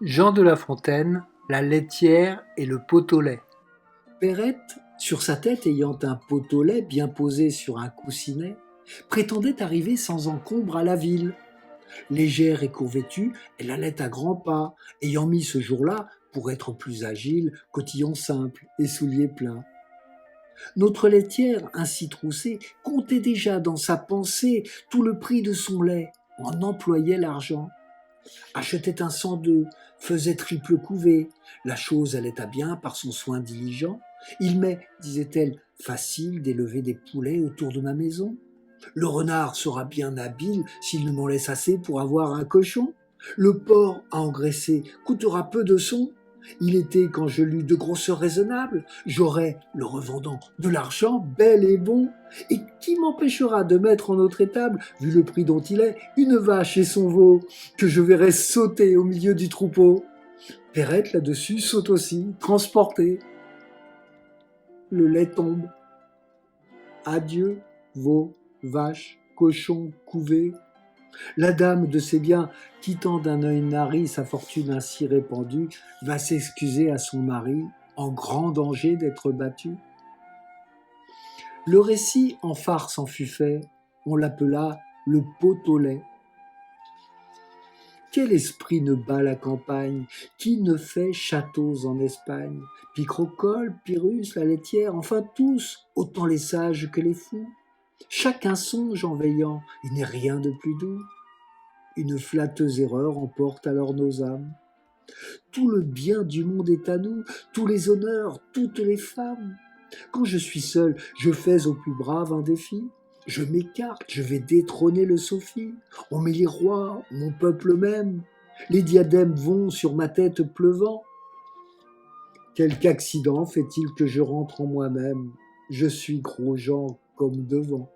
Jean de La Fontaine, la laitière et le pot au lait. Perrette, sur sa tête ayant un pot au lait bien posé sur un coussinet, prétendait arriver sans encombre à la ville. Légère et courvêtue, elle allait à grands pas, ayant mis ce jour-là, pour être plus agile, cotillon simple et souliers pleins. Notre laitière, ainsi troussée, comptait déjà dans sa pensée tout le prix de son lait, en employait l'argent. Achetait un 102, faisait triple couvée. La chose allait à bien par son soin diligent. Il m'est, disait-elle, facile d'élever des poulets autour de ma maison. Le renard sera bien habile s'il ne m'en laisse assez pour avoir un cochon. Le porc à engraisser coûtera peu de son. Il était, quand je l'eus de grosseur raisonnable, j'aurai, le revendant, de l'argent bel et bon. Et qui m'empêchera de mettre en notre étable, vu le prix dont il est, une vache et son veau, que je verrai sauter au milieu du troupeau. Perrette, là-dessus, saute aussi, transportée. Le lait tombe. Adieu, veau, vache, cochon, couvé. La dame de ses biens, quittant d'un œil nari sa fortune ainsi répandue, va s'excuser à son mari, en grand danger d'être battu. Le récit en farce en fut fait, on l'appela le pot au lait. Quel esprit ne bat la campagne? Qui ne fait châteaux en Espagne? Picrocole, Pyrrhus, la laitière, enfin tous, autant les sages que les fous. Chacun songe en veillant, il n'est rien de plus doux. Une flatteuse erreur emporte alors nos âmes. Tout le bien du monde est à nous, tous les honneurs, toutes les femmes. Quand je suis seul, je fais au plus brave un défi. Je m'écarte, je vais détrôner le Sophie. On met les rois, mon peuple même. Les diadèmes vont sur ma tête pleuvant. Quelque accident fait-il que je rentre en moi-même? Je suis Gros-Jean comme devant.